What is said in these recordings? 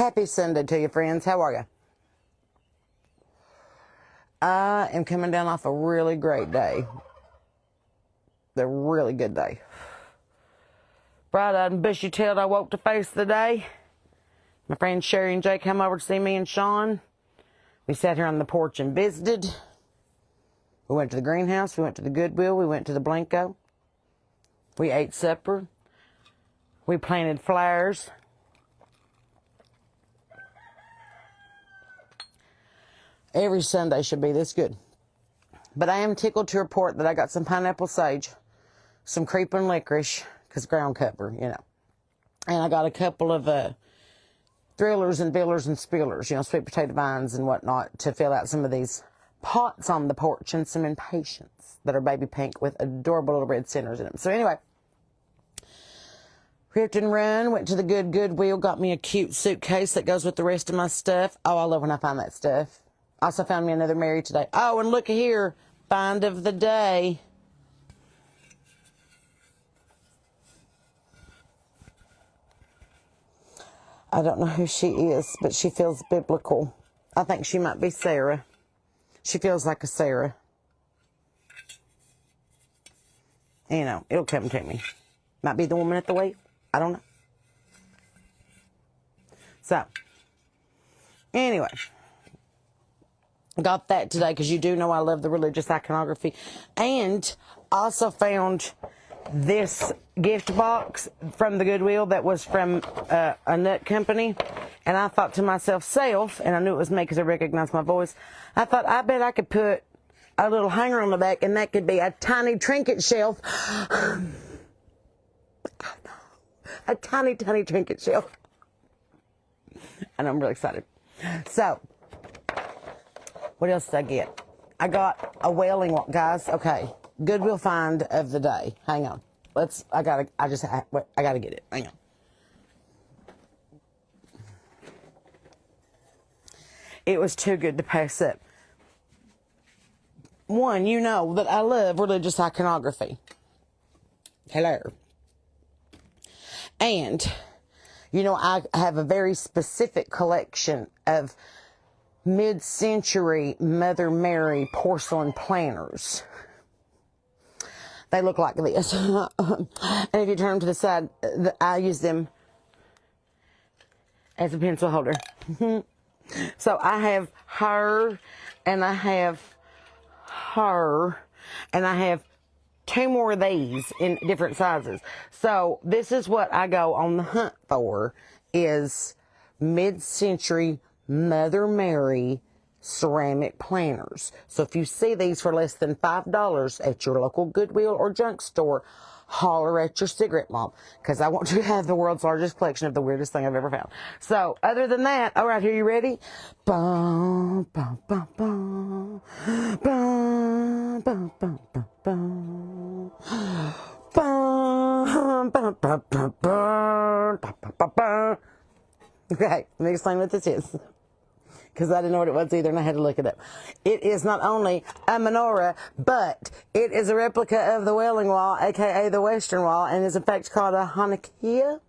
Happy Sunday to you, friends. How are you? I am coming down off a really great day. A really good day. Bright-eyed and bushy-tailed, I woke to face the day. My friends Sherry and Jay come over to see me and Sean. We sat here on the porch and visited. We went to the greenhouse. We went to the Goodwill. We went to the Blanco. We ate supper. We planted flowers. Every Sunday should be this good. But I am tickled to report that I got some pineapple sage, some creeping licorice, because ground cover, you know. And I got a couple of thrillers and billers and spillers, you know, sweet potato vines and whatnot to fill out some of these pots on the porch, and some impatiens that are baby pink with adorable little red centers in them. So anyway, ripped and run, went to the Goodwill, got me a cute suitcase that goes with the rest of my stuff. Oh, I love when I find that stuff. Also found me another Mary today. Oh, and look here, find of the day. I don't know who she is, but she feels biblical. I think she might be Sarah. She feels like a Sarah. You know, it'll come to me. Might be the woman at the wheel. I don't know. So, anyway, got that today because you do know I love the religious iconography. And also found this gift box from the Goodwill that was from a nut company. And I thought to myself, and I knew it was me because I recognized my voice. I thought, I bet I could put a little hanger on the back and that could be a tiny trinket shelf. A tiny, tiny trinket shelf. And I'm really excited. So, what else did I get? I got a wailing wall, guys. Okay, Goodwill find of the day. Hang on. I gotta get it. Hang on. It was too good to pass up. One, you know that I love religious iconography. Hello. And, you know, I have a very specific collection of mid-century Mother Mary porcelain planters. They look like this. And if you turn them to the side, I use them as a pencil holder. So I have her, and I have her, and I have two more of these in different sizes. So this is what I go on the hunt for, is mid-century Mother Mary ceramic planters. So if you see these for less than $5 at your local Goodwill or junk store, holler at your cigarette mom, because I want to have the world's largest collection of the weirdest thing I've ever found. So other than that, all right, here, you ready? Bum, bum, bum, bum. Bum, bum, bum, bum, bum. Bum, bum, bum, bum, bum. Bum. Okay, let me explain what this is, because I didn't know what it was either, and I had to look it up. It is not only a menorah, but it is a replica of the Wailing Wall, a.k.a. the Western Wall, and is in fact called a Hanukkah,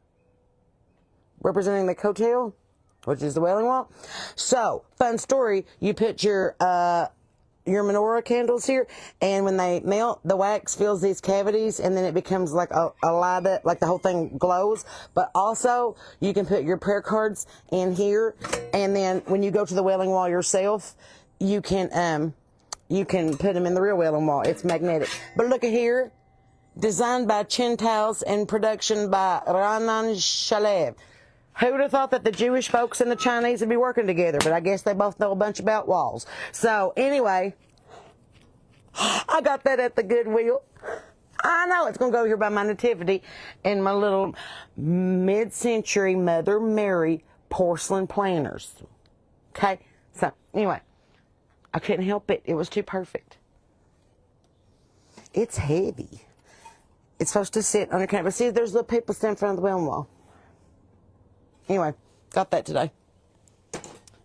representing the Kotel, which is the Wailing Wall. So, fun story, you put your menorah candles here, and when they melt, the wax fills these cavities, and then it becomes like a light up, like the whole thing glows. But also, you can put your prayer cards in here, and then when you go to the Wailing Wall yourself, you can put them in the real Wailing Wall. It's magnetic. But look at here, designed by Chin Tiles and production by Ranan Shalev. Who would have thought that the Jewish folks and the Chinese would be working together? But I guess they both know a bunch about walls. So, anyway, I got that at the Goodwill. I know it's going to go here by my nativity and my little mid-century Mother Mary porcelain planters. Okay? So, anyway, I couldn't help it. It was too perfect. It's heavy. It's supposed to sit on your counter. But see, there's little people standing in front of the Wailing Wall. Anyway, got that today.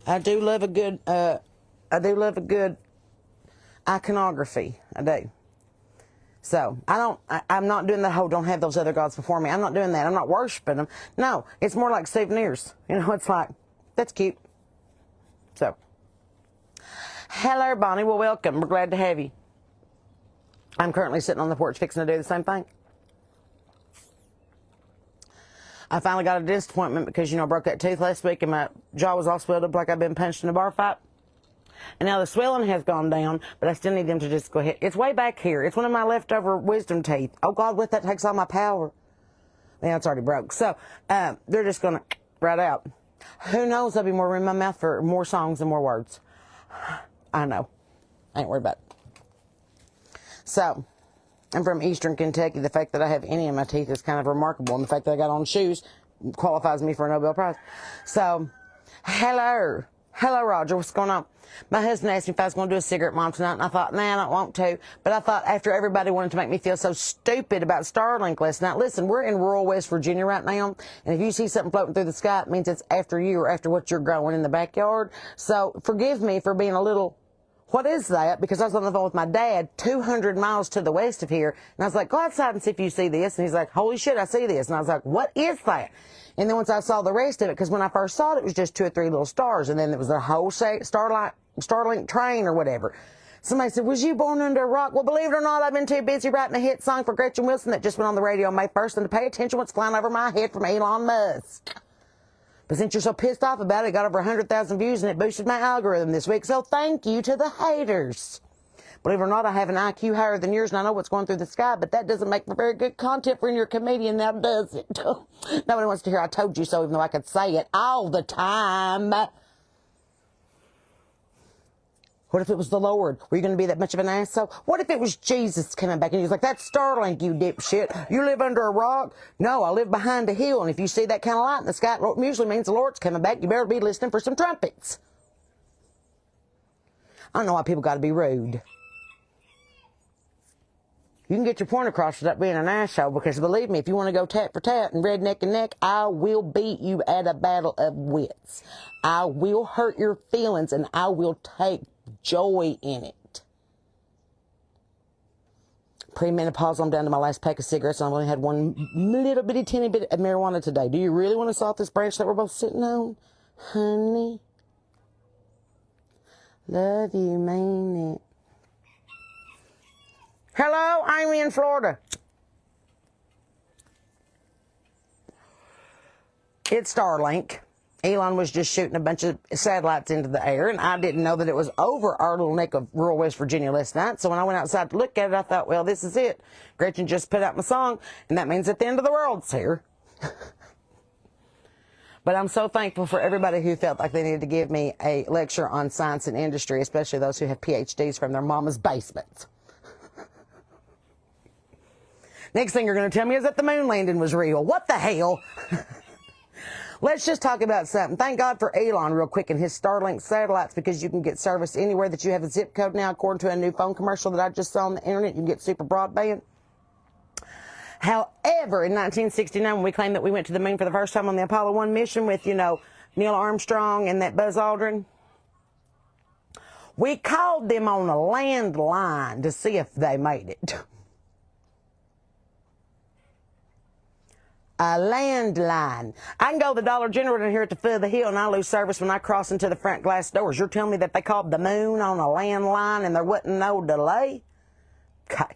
I do love a good iconography. I do. So, I'm not doing the whole don't have those other gods before me. I'm not doing that. I'm not worshiping them. No, it's more like souvenirs. You know, it's like, That's cute. So, hello, Bonnie. Well, welcome. We're glad to have you. I'm currently sitting on the porch fixing to do the same thing. I finally got a dentist appointment because, I broke that tooth last week and my jaw was all swelled up like I've been punched in a bar fight. And now the swelling has gone down, but I still need them to just go ahead. It's way back here. It's one of my leftover wisdom teeth. Oh, God, what, that takes all my power. Yeah, it's already broke. So, they're just going to right out. Who knows? There'll be more room in my mouth for more songs and more words. I know. I ain't worried about it. So, I'm from Eastern Kentucky. The fact that I have any of my teeth is kind of remarkable. And the fact that I got on shoes qualifies me for a Nobel Prize. So, hello. Hello, Roger. What's going on? My husband asked me if I was going to do a cigarette mom tonight, and I thought, nah, I don't want to. But I thought after everybody wanted to make me feel so stupid about Starlink last night, listen, we're in rural West Virginia right now, and if you see something floating through the sky, it means it's after you or after what you're growing in the backyard. So forgive me for being a little, what is that? Because I was on the phone with my dad 200 miles to the west of here, and I was like, go outside and see if you see this. And he's like, holy shit, I see this. And I was like, what is that? And then once I saw the rest of it, because when I first saw it, it was just 2 or 3 little stars, and then it was a whole Starlink train or whatever. Somebody said, was you born under a rock? Well, believe it or not, I've been too busy writing a hit song for Gretchen Wilson that just went on the radio on May 1st, and to pay attention what's flying over my head from Elon Musk. But since you're so pissed off about it, it got over 100,000 views, and it boosted my algorithm this week, so thank you to the haters. Believe it or not, I have an IQ higher than yours, and I know what's going through the sky, but that doesn't make for very good content for when you're a comedian, now does it? Nobody wants to hear I told you so, even though I could say it all the time. What if it was the Lord? Were you going to be that much of an asshole? What if it was Jesus coming back and he was like, that's Starlink, you dipshit. You live under a rock? No, I live behind a hill, and if you see that kind of light in the sky, it usually means the Lord's coming back. You better be listening for some trumpets. I don't know why people got to be rude. You can get your point across without being an asshole, because believe me, if you want to go tat for tat and redneck and neck, I will beat you at a battle of wits. I will hurt your feelings, and I will take joy in it. Pre-menopause, I'm down to my last pack of cigarettes, and I've only had one little bitty teeny bit of marijuana today. Do you really want to saw off this branch that we're both sitting on? Honey? Love you, mean it. Hello, I'm in Florida. It's Starlink. Elon was just shooting a bunch of satellites into the air, and I didn't know that it was over our little neck of rural West Virginia last night. So when I went outside to look at it, I thought, well, this is it. Gretchen just put out my song, and that means that the end of the world's here. But I'm so thankful for everybody who felt like they needed to give me a lecture on science and industry, especially those who have PhDs from their mama's basements. Next thing you're going to tell me is that the moon landing was real. What the hell? Let's just talk about something. Thank God for Elon real quick and his Starlink satellites, because you can get service anywhere that you have a zip code now, according to a new phone commercial that I just saw on the internet. You can get super broadband. However, in 1969, when we claimed that we went to the moon for the first time on the Apollo 1 mission with, Neil Armstrong and that Buzz Aldrin, we called them on a landline to see if they made it. A landline. I can go to the Dollar General in here at the foot of the hill, and I lose service when I cross into the front glass doors. You're telling me that they called the moon on a landline and there wasn't no delay? Okay.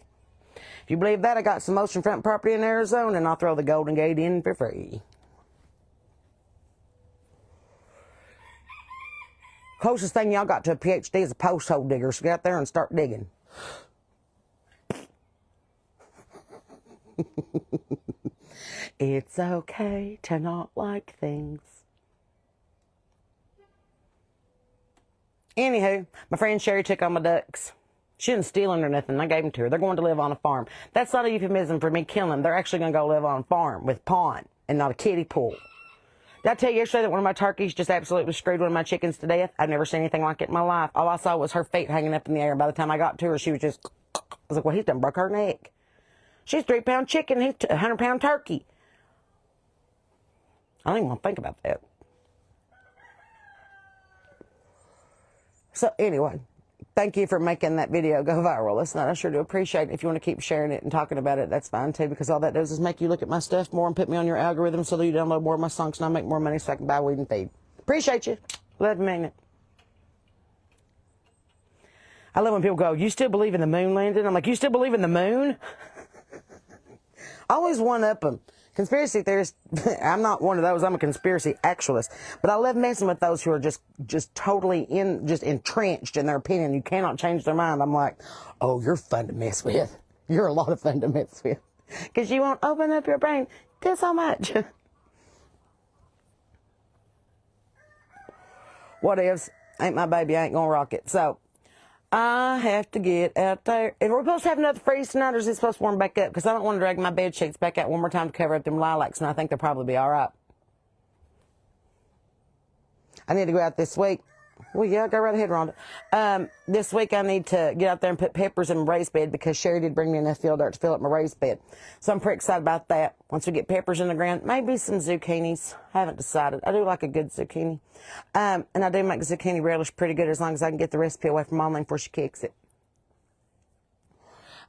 If you believe that, I got some oceanfront property in Arizona, and I'll throw the Golden Gate in for free. Closest thing y'all got to a PhD is a post hole digger, so get out there and start digging. It's okay to not like things. Anywho, my friend Sherry took on my ducks. She didn't steal them or nothing. I gave them to her. They're going to live on a farm. That's not a euphemism for me killing them. They're actually going to go live on a farm with pond and not a kiddie pool. Did I tell you yesterday that one of my turkeys just absolutely screwed one of my chickens to death? I've never seen anything like it in my life. All I saw was her feet hanging up in the air. By the time I got to her, she was just... I was like, well, he's done broke her neck. She's a 3-pound chicken. He's a 100-pound turkey. I don't even want to think about that. So anyway, thank you for making that video go viral. Listen, I sure do appreciate it. If you want to keep sharing it and talking about it, that's fine too, because all that does is make you look at my stuff more and put me on your algorithm so that you download more of my songs and I make more money so I can buy weed and feed. Appreciate you. Love you, mean it. I love when people go, you still believe in the moon landing? I'm like, you still believe in the moon? I always one up them. Conspiracy theorists, I'm not one of those. I'm a conspiracy actualist. But I love messing with those who are just totally entrenched in their opinion. You cannot change their mind. I'm like, oh, you're fun to mess with. You're a lot of fun to mess with. Because you won't open up your brain to so much. What ifs? Ain't my baby, I ain't gonna rock it. So, I have to get out there. And we're supposed to have another freeze tonight, or is it supposed to warm back up? Because I don't want to drag my bed sheets back out one more time to cover up them lilacs, and I think they'll probably be all right. I need to go out this week. Well, yeah, go right ahead, Rhonda. This week I need to get out there and put peppers in my raised bed because Sherry did bring me enough field dirt to fill up my raised bed. So I'm pretty excited about that. Once we get peppers in the ground, maybe some zucchinis. I haven't decided. I do like a good zucchini. And I do make zucchini relish pretty good as long as I can get the recipe away from Mom before she kicks it.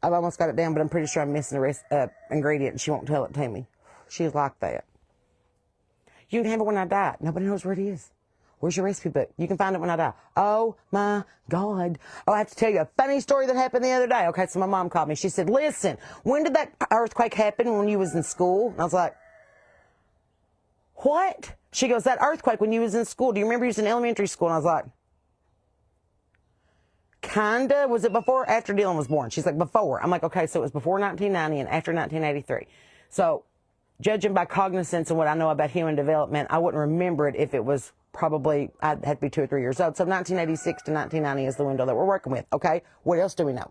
I've almost got it down, but I'm pretty sure I'm missing the ingredient and she won't tell it to me. She's like that. You can have it when I die. Nobody knows where it is. Where's your recipe book? You can find it when I die. Oh, my God. Oh, I have to tell you a funny story that happened the other day. Okay, so my mom called me. She said, listen, when did that earthquake happen when you was in school? And I was like, what? She goes, that earthquake when you was in school. Do you remember you was in elementary school? And I was like, kinda. Was it before or after Dylan was born? She's like, before. I'm like, okay, so it was before 1990 and after 1983. So judging by cognizance and what I know about human development, I wouldn't remember it if it was probably, I'd have to be 2 or 3 years old. So 1986 to 1990 is the window that we're working with. Okay, what else do we know?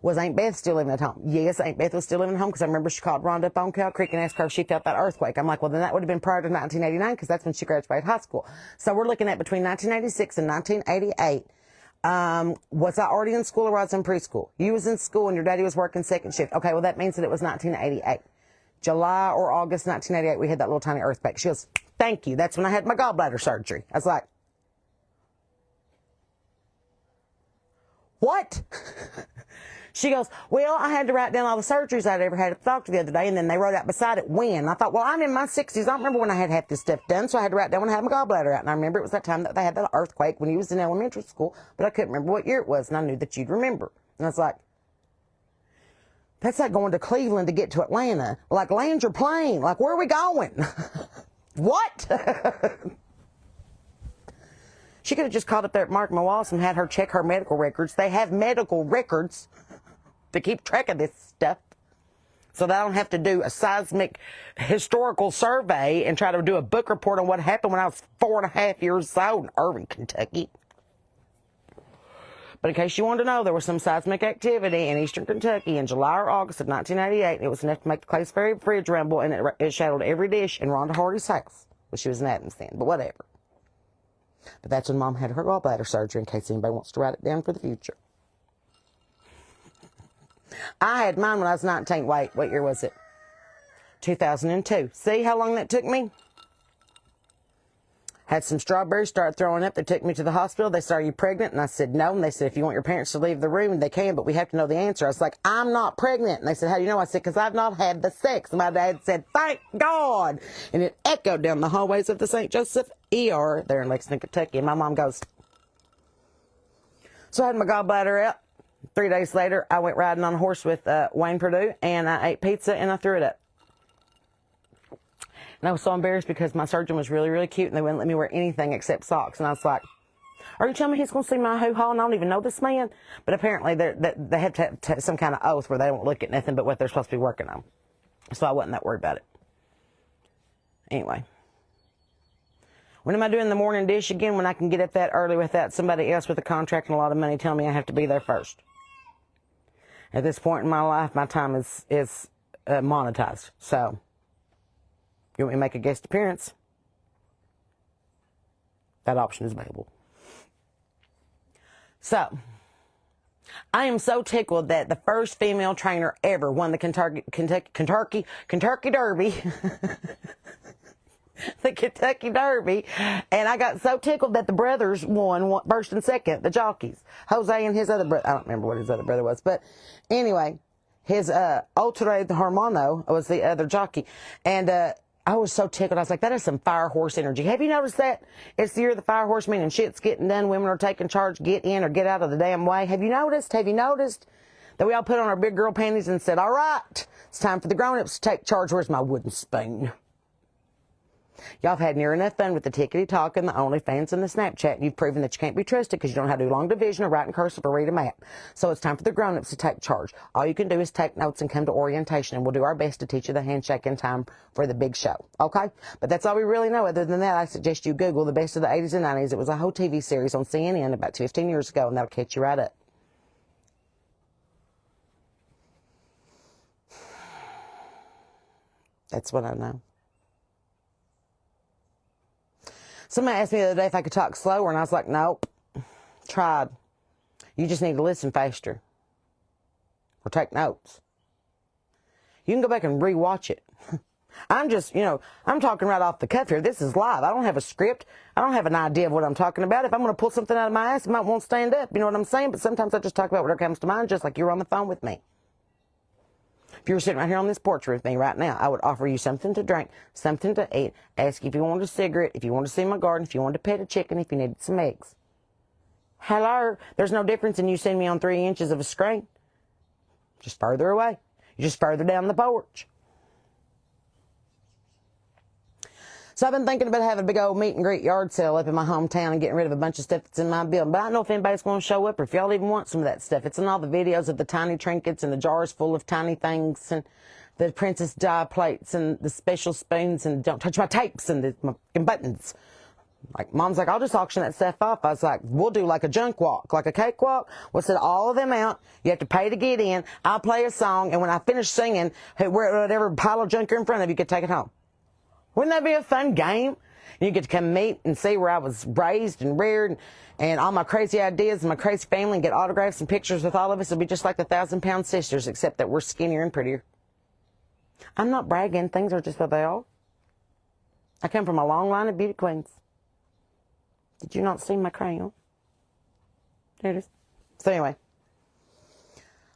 Was Aunt Beth still living at home? Yes, Aunt Beth was still living at home because I remember she called Rhonda up on Cow Creek and asked her if she felt that earthquake. I'm like, well, then that would have been prior to 1989 because that's when she graduated high school. So we're looking at between 1986 and 1988. Was I already in school or was I in preschool? You was in school and your daddy was working second shift. Okay, well, that means that it was 1988. July or August 1988, we had that little tiny earthquake. She goes, thank you. That's when I had my gallbladder surgery. I was like, what? She goes, well, I had to write down all the surgeries I'd ever had at the doctor the other day, and then they wrote out beside it when. I thought, well, I'm in my 60s. I don't remember when I had half this stuff done, so I had to write down when I had my gallbladder out. And I remember it was that time that they had that earthquake when you was in elementary school, but I couldn't remember what year it was, and I knew that you'd remember. And I was like, that's like going to Cleveland to get to Atlanta. Like, land your plane. Like, where are we going? What? She could have just called up there at Mark Wallace and had her check her medical records. They have medical records to keep track of this stuff. So they don't have to do a seismic historical survey and try to do a book report on what happened when I was 4.5 years old in Irving, Kentucky. But in case you wanted to know, there was some seismic activity in eastern Kentucky in July or August of 1988. It was enough to make the Clays Ferry Bridge rumble, and it shadowed every dish in Rhonda Hardy's house. Well, she was in Adams then, but whatever. But that's when Mom had her gallbladder surgery, in case anybody wants to write it down for the future. I had mine when I was 19. Wait, what year was it? 2002. See how long that took me? Had some strawberries, started throwing up. They took me to the hospital. They said, are you pregnant? And I said, no. And they said, if you want your parents to leave the room, they can, but we have to know the answer. I was like, I'm not pregnant. And they said, how do you know? I said, because I've not had the sex. And my dad said, thank God. And it echoed down the hallways of the St. Joseph ER there in Lexington, Kentucky. And my mom goes, so I had my gallbladder out. 3 days later, I went riding on a horse with Wayne Perdue, and I ate pizza, and I threw it up. And I was so embarrassed because my surgeon was really, really cute, and they wouldn't let me wear anything except socks. And I was like, are you telling me he's going to see my hoo-ha, and I don't even know this man? But apparently they have to have some kind of oath where they don't look at nothing but what they're supposed to be working on. So I wasn't that worried about it. Anyway. When am I doing the morning dish again? When I can get up that early without somebody else with a contract and a lot of money telling me I have to be there first. At this point in my life, my time is monetized. So, you want me to make a guest appearance? That option is available. So, I am so tickled that the first female trainer ever won the Kentucky Derby. The Kentucky Derby, and I got so tickled that the brothers won first and second, the jockeys. Jose and his other brother, I don't remember what his other brother was, but anyway, his Ultra Hermano was the other jockey, and I I was so tickled. I was like, that is some fire horse energy. Have you noticed that? It's the year of the fire horse, meaning shit's getting done. Women are taking charge. Get in or get out of the damn way. Have you noticed? Have you noticed that we all put on our big girl panties and said, all right, it's time for the grown-ups to take charge. Where's my wooden spoon? Y'all have had near enough fun with the tickety-talk and the OnlyFans and the Snapchat. And you've proven that you can't be trusted because you don't know how to do long division or write in cursive or read a map. So it's time for the grown-ups to take charge. All you can do is take notes and come to orientation, and we'll do our best to teach you the handshake in time for the big show. Okay? But that's all we really know. Other than that, I suggest you Google the best of the 80s and 90s. It was a whole TV series on CNN about 15 years ago, and that'll catch you right up. That's what I know. Somebody asked me the other day if I could talk slower, and I was like, nope. Tried. You just need to listen faster. Or take notes. You can go back and rewatch it. I'm just, I'm talking right off the cuff here. This is live. I don't have a script. I don't have an idea of what I'm talking about. If I'm going to pull something out of my ass, it might won't stand up. You know what I'm saying? But sometimes I just talk about whatever comes to mind, just like you're on the phone with me. If you were sitting right here on this porch with me right now, I would offer you something to drink, something to eat, ask you if you wanted a cigarette, if you wanted to see my garden, if you wanted to pet a chicken, if you needed some eggs. Hello? There's no difference in you seeing me on 3 inches of a screen. Just further away. You're just further down the porch. So I've been thinking about having a big old meet and greet yard sale up in my hometown and getting rid of a bunch of stuff that's in my building. But I don't know if anybody's going to show up or if y'all even want some of that stuff. It's in all the videos of the tiny trinkets and the jars full of tiny things and the Princess Di plates and the special spoons and don't touch my tapes and my buttons. Like, Mom's like, I'll just auction that stuff off. I was like, we'll do like a junk walk, like a cake walk. We'll set all of them out. You have to pay to get in. I'll play a song, and when I finish singing, whatever pile of junk you're in front of, you can take it home. Wouldn't that be a fun game? You get to come meet and see where I was raised and reared and all my crazy ideas and my crazy family and get autographs and pictures with all of us. It'll be just like the 1,000-pound sisters, except that we're skinnier and prettier. I'm not bragging. Things are just what they are. I come from a long line of beauty queens. Did you not see my crown? There it is. So anyway.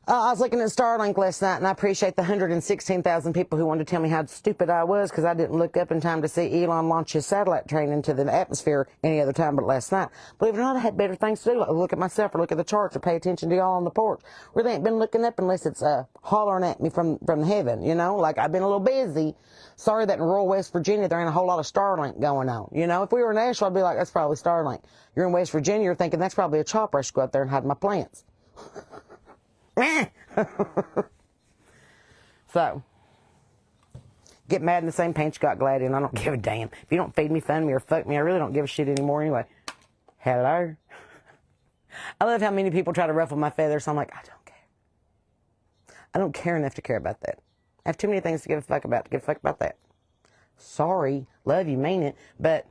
I was looking at Starlink last night, and I appreciate the 116,000 people who wanted to tell me how stupid I was because I didn't look up in time to see Elon launch his satellite train into the atmosphere any other time but last night. Believe it or not, I had better things to do, like look at myself or look at the charts or pay attention to y'all on the porch. Really ain't been looking up unless it's hollering at me from heaven, like I've been a little busy. Sorry that in rural West Virginia there ain't a whole lot of Starlink going on. If we were in Nashville, I'd be like, that's probably Starlink. You're in West Virginia, you're thinking that's probably a chopper. I should go out there and hide my plants. So, get mad in the same pants you got glad in. I don't give a damn. If you don't feed me, fund me, or fuck me, I really don't give a shit anymore anyway. Hello? I love how many people try to ruffle my feathers, so I'm like, I don't care. I don't care enough to care about that. I have too many things to give a fuck about that. Sorry. Love you, mean it. But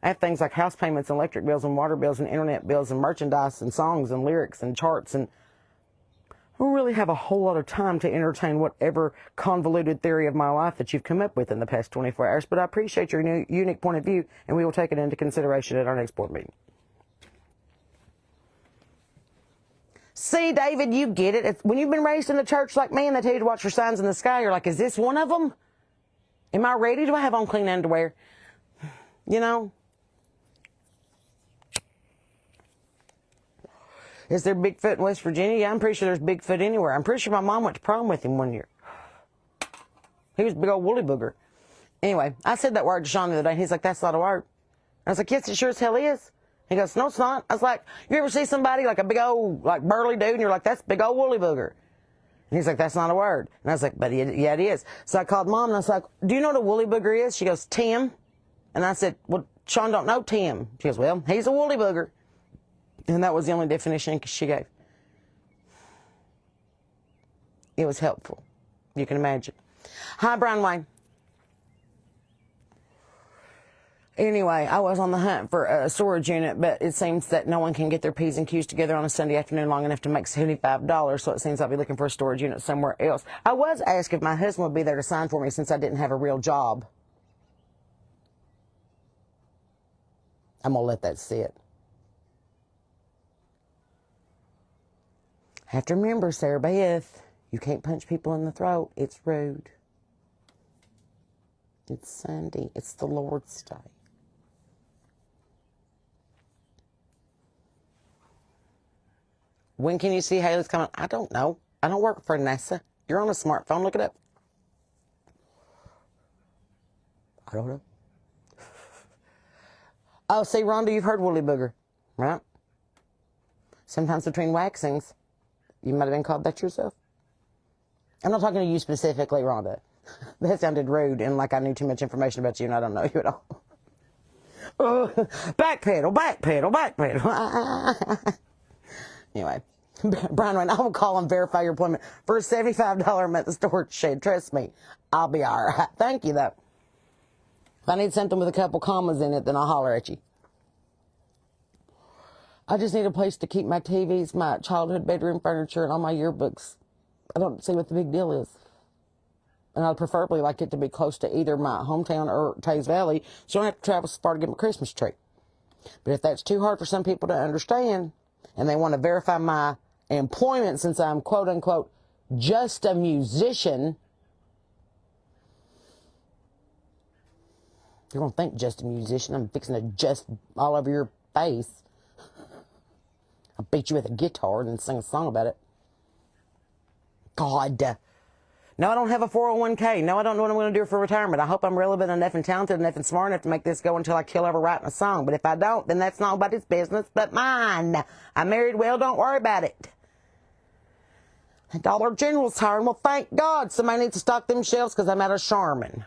I have things like house payments and electric bills and water bills and internet bills and merchandise and songs and lyrics and charts, and I don't really have a whole lot of time to entertain whatever convoluted theory of my life that you've come up with in the past 24 hours, but I appreciate your unique point of view, and we will take it into consideration at our next board meeting. See, David, you get it. When you've been raised in the church like me and they tell you to watch for signs in the sky, you're like, is this one of them? Am I ready? Do I have on clean underwear? Is there Bigfoot in West Virginia? Yeah, I'm pretty sure there's Bigfoot anywhere. I'm pretty sure my mom went to prom with him one year. He was a big old woolly booger. Anyway, I said that word to Sean the other day, and he's like, that's not a word. I was like, yes, it sure as hell is. He goes, no, it's not. I was like, you ever see somebody like a big old, burly dude, and you're like, that's a big old woolly booger. And he's like, that's not a word. And I was like, but yeah, it is. So I called Mom, and I was like, do you know what a woolly booger is? She goes, Tim. And I said, well, Sean don't know Tim. She goes, well, he's a woolly booger. And that was the only definition she gave. It was helpful. You can imagine. Hi, Brian Wayne. Anyway, I was on the hunt for a storage unit, but it seems that no one can get their P's and Q's together on a Sunday afternoon long enough to make $75, so it seems I'll be looking for a storage unit somewhere else. I was asked if my husband would be there to sign for me since I didn't have a real job. I'm going to let that sit. Have to remember, Sarah Beth, you can't punch people in the throat. It's rude. It's Sunday. It's the Lord's Day. When can you see Haley's coming? I don't know. I don't work for NASA. You're on a smartphone. Look it up. I don't know. Oh, see, Rhonda, you've heard woolly booger, right? Sometimes between waxings, you might have been called that yourself. I'm not talking to you specifically, Rhonda. That sounded rude and like I knew too much information about you and I don't know you at all. Backpedal, backpedal, backpedal. Anyway, Brian Wayne, I will call and verify your employment for a $75 a month storage shed. Trust me, I'll be all right. Thank you, though. If I need something with a couple commas in it, then I'll holler at you. I just need a place to keep my TVs, my childhood bedroom furniture, and all my yearbooks. I don't see what the big deal is. And I'd preferably like it to be close to either my hometown or Taze Valley, so I don't have to travel so far to get my Christmas tree. But if that's too hard for some people to understand, and they want to verify my employment since I'm quote-unquote just a musician, you're going to think just a musician. I'm fixing to just all over your face. I'll beat you with a guitar and sing a song about it. God. No, I don't have a 401k. No, I don't know what I'm going to do for retirement. I hope I'm relevant enough and talented enough and smart enough to make this go until I kill over writing a song. But if I don't, then that's nobody's business but mine. I'm married well, don't worry about it. Dollar General's hiring. Well, thank God somebody needs to stock them shelves because I'm out of Charmin.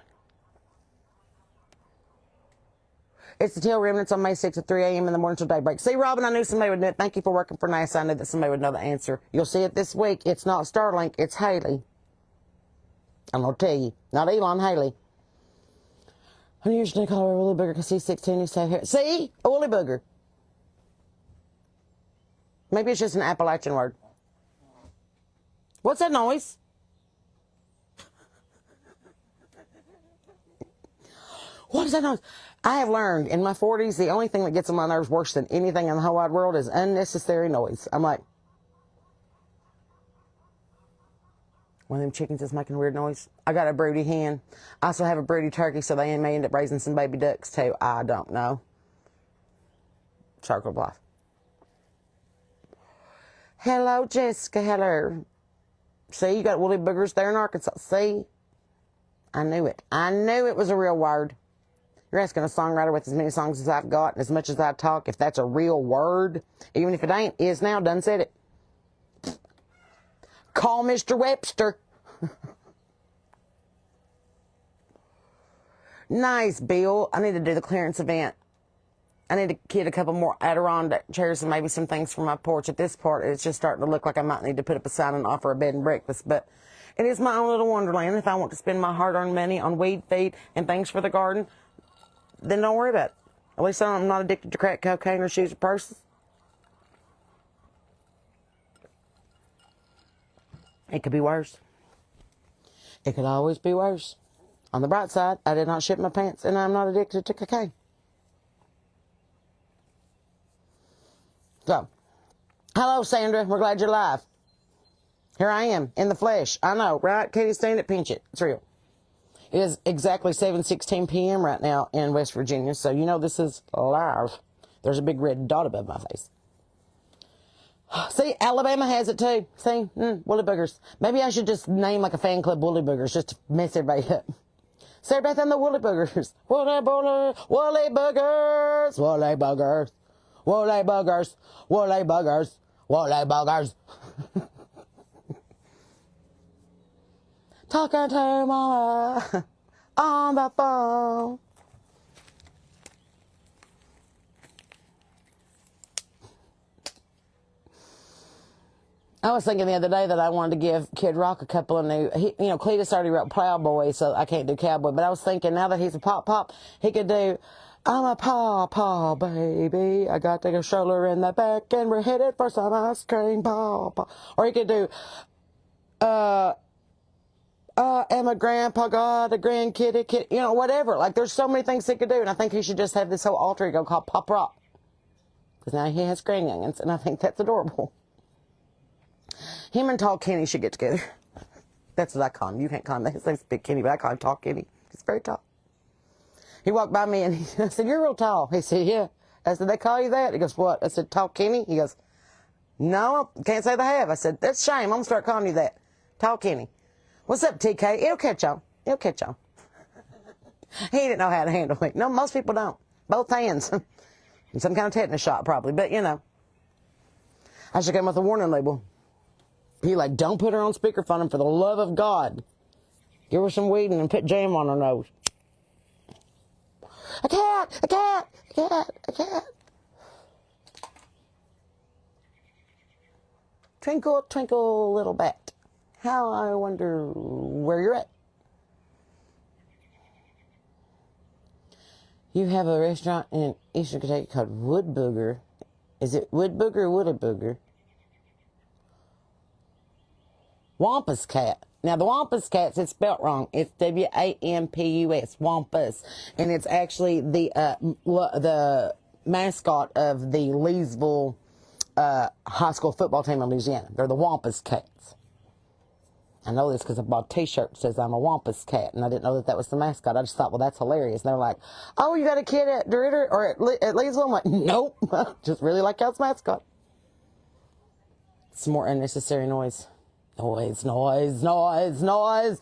It's the tail remnants on May 6th at 3 a.m. in the morning till daybreak. See, Robin, I knew somebody would know it. Thank you for working for NASA. I knew that somebody would know the answer. You'll see it this week. It's not Starlink. It's Haley. I'm going to tell you. Not Elon, Haley. I usually call her a woolly booger because he's 16. He's so hair. See? A woolly booger. Maybe it's just an Appalachian word. What's that noise? What is that noise? I have learned in my 40s, the only thing that gets on my nerves worse than anything in the whole wide world is unnecessary noise. I'm like, one of them chickens is making a weird noise. I got a broody hen. I also have a broody turkey, so they may end up raising some baby ducks too. I don't know. Circle of life. Hello, Jessica. Hello. See, you got woolly boogers there in Arkansas. See? I knew it. I knew it was a real word. You're asking a songwriter with as many songs as I've got and as much as I talk, if that's a real word, even if it ain't, is now, done said it. Call Mr. Webster. Nice, Bill. I need to do the clearance event. I need to get a couple more Adirondack chairs and maybe some things for my porch. At this part, it's just starting to look like I might need to put up a sign and offer a bed and breakfast, but it is my own little wonderland. If I want to spend my hard-earned money on weed feed and things for the garden, then don't worry about it. At least I'm not addicted to crack cocaine or shoes or purses. It could be worse. It could always be worse. On the bright side, I did not shit my pants and I'm not addicted to cocaine. So, hello, Sandra. We're glad you're live. Here I am, in the flesh. I know, right? Can't you stand it? Pinch it. It's real. It is exactly 7:16 p.m. right now in West Virginia, so you know this is live. There's a big red dot above my face. See, Alabama has it too. See? Woolly boogers. Maybe I should just name like a fan club Woolly Boogers just to mess everybody up. Sarah Beth and the Woolly Boogers. Woolly boogers. Woolly boogers. Woolly boogers. Woolly boogers. Woolly boogers. Woolly boogers. Talking to mama on the phone. I was thinking the other day that I wanted to give Kid Rock a couple of new, Cletus already wrote Plowboy, so I can't do Cowboy, but I was thinking now that he's a pop, he could do, I'm a paw, baby, I got the stroller in the back and we're headed for some ice cream, paw. Or he could do, I am a grandpa, got a grandkitty, whatever. Like, there's so many things he could do, and I think he should just have this whole alter ego called Pop Rock. Because now he has grandyoungins, and I think that's adorable. Him and Tall Kenny should get together. That's what I call him. You can't call him that. His name's Big Kenny, but I call him Tall Kenny. He's very tall. He walked by me and I said, "You're real tall." He said, "Yeah." I said, "They call you that?" He goes, "What?" I said, "Tall Kenny." He goes, "No, can't say they have." I said, "That's a shame. I'm going to start calling you that. Tall Kenny." "What's up, TK?" "It'll catch on. It'll catch on." He didn't know how to handle me. No, most people don't. Both hands. Some kind of tetanus shot probably, but you know. I should come with a warning label. He like, "Don't put her on speakerphone, and for the love of God, give her some weed and put jam on her nose." A cat, a cat, a cat, a cat. Twinkle, twinkle, little bat. How I wonder where you're at. You have a restaurant in Eastern Kentucky called Wood Booger. Is it Wood Booger or Woody Booger? Wampus Cat. Now, the Wampus Cats, it's spelt wrong. It's Wampus. Wampus. And it's actually the mascot of the Leesville high school football team in Louisiana. They're the Wampus Cats. I know this because I bought a t-shirt that says I'm a Wampus Cat, and I didn't know that was the mascot. I just thought, well, that's hilarious. And they're like, "Oh, you got a kid at DeRidder or at Leesville?" I'm like, "Nope." Just really like y'all's mascot. Some more unnecessary noise. Noise, noise, noise, noise.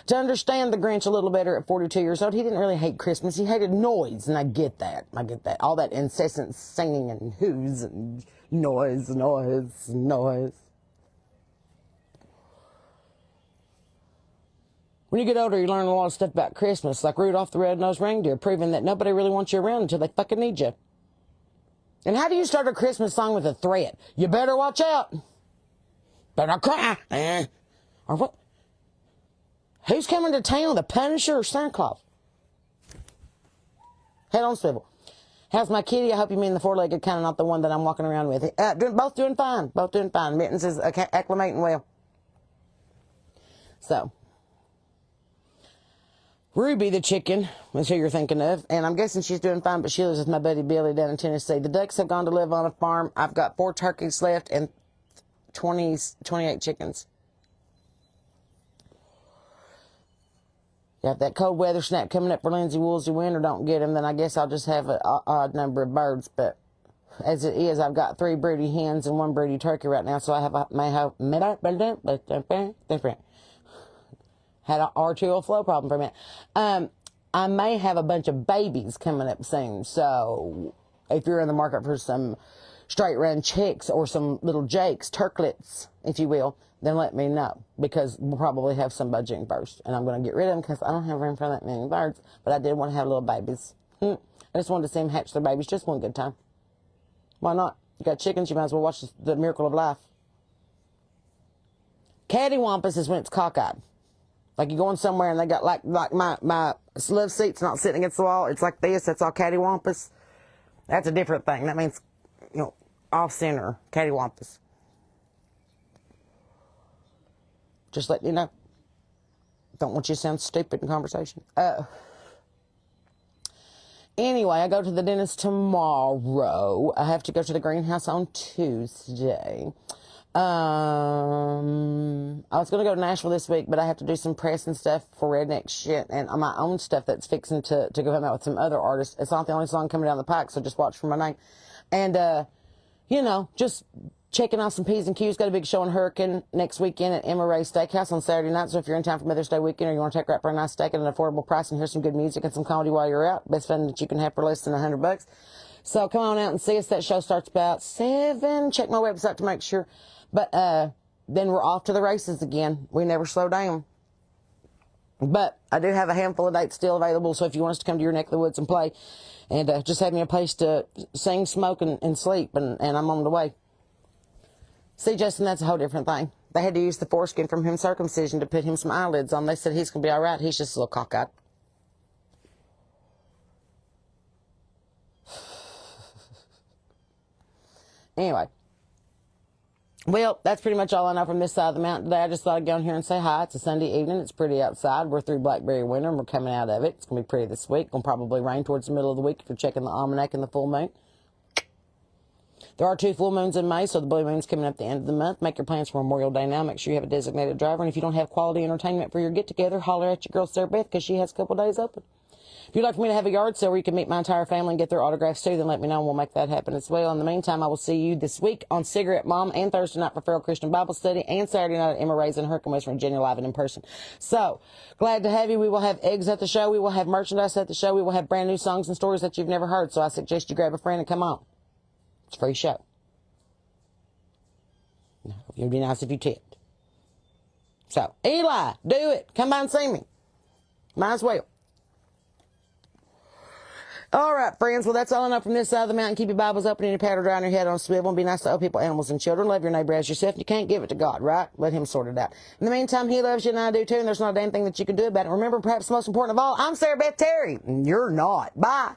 To understand the Grinch a little better at 42 years old, he didn't really hate Christmas. He hated noise, and I get that. I get that. All that incessant singing and whoos and noise, noise, noise. When you get older, you learn a lot of stuff about Christmas, like Rudolph the Red-Nosed Reindeer, proving that nobody really wants you around until they fucking need you. And how do you start a Christmas song with a threat? You better watch out. Better cry. Or what? Who's coming to town, the Punisher or Santa Claus? Head on swivel. How's my kitty? I hope you mean the four-legged kind, not the one that I'm walking around with. Both doing fine. Both doing fine. Mittens is acclimating well. So, Ruby the chicken is who you're thinking of, and I'm guessing she's doing fine, but she lives with my buddy Billy down in Tennessee. The ducks have gone to live on a farm. I've got 4 turkeys left and 28 chickens. Got that cold weather snap coming up for Lindsay Woolsey winter. Don't get him, then I guess I'll just have an odd number of birds. But as it is, I've got 3 broody hens and 1 broody turkey right now, so I had an arterial flow problem for a minute. I may have a bunch of babies coming up soon, so if you're in the market for some straight run chicks or some little jakes, turklets, if you will, then let me know, because we'll probably have some budgeting first, and I'm going to get rid of them because I don't have room for that many birds, but I did want to have little babies. I just wanted to see them hatch their babies, just one good time. Why not? You got chickens, you might as well watch the miracle of life. Cattywampus is when it's cockeyed. Like you're going somewhere and they got like my love seat's not sitting against the wall. It's like this. That's all cattywampus. That's a different thing. That means, off center, cattywampus. Just letting you know. Don't want you to sound stupid in conversation. Anyway, I go to the dentist tomorrow. I have to go to the greenhouse on Tuesday. I was going to go to Nashville this week, but I have to do some press and stuff for redneck shit and my own stuff that's fixing to go come out with some other artists. It's not the only song coming down the pike, so just watch for my name. And, just checking off some P's and Q's. Got a big show in Hurricane next weekend at Emma Ray Steakhouse on Saturday night. So if you're in town for Mother's Day weekend or you want to take her out for a nice steak at an affordable price and hear some good music and some comedy while you're out, best fun that you can have for less than $100. So come on out and see us. That show starts about 7. Check my website to make sure. But then we're off to the races again. We never slow down. But I do have a handful of dates still available, so if you want us to come to your neck of the woods and play, and just have me a place to sing, smoke, and sleep, and I'm on the way. See, Justin, that's a whole different thing. They had to use the foreskin from him circumcision to put him some eyelids on. They said he's going to be all right. He's just a little cockeyed. Anyway. Well, that's pretty much all I know from this side of the mountain today. I just thought I'd go in here and say hi. It's a Sunday evening. It's pretty outside. We're through Blackberry winter, and we're coming out of it. It's going to be pretty this week. Going to probably rain towards the middle of the week if you're checking the almanac and the full moon. There are 2 full moons in May, so the blue moon's coming up at the end of the month. Make your plans for Memorial Day now. Make sure you have a designated driver. And if you don't have quality entertainment for your get-together, holler at your girl, Sarah Beth, because she has a couple days open. If you'd like for me to have a yard sale where you can meet my entire family and get their autographs too, then let me know and we'll make that happen as well. In the meantime, I will see you this week on Cigarette Mom and Thursday night for Feral Christian Bible Study and Saturday night at Emma Ray's in Hurricane, West Virginia, live and in person. So, glad to have you. We will have eggs at the show. We will have merchandise at the show. We will have brand new songs and stories that you've never heard. So I suggest you grab a friend and come on. It's a free show. It would be nice if you tipped. So, Eli, do it. Come by and see me. Might as well. All right, friends. Well, that's all I know from this side of the mountain. Keep your Bibles open and your powder dry and your head on a swivel. And be nice to other people, animals, and children. Love your neighbor as yourself. You can't give it to God, right? Let him sort it out. In the meantime, he loves you and I do too. And there's not a damn thing that you can do about it. Remember, perhaps most important of all, I'm Sarah Beth Terry. And you're not. Bye.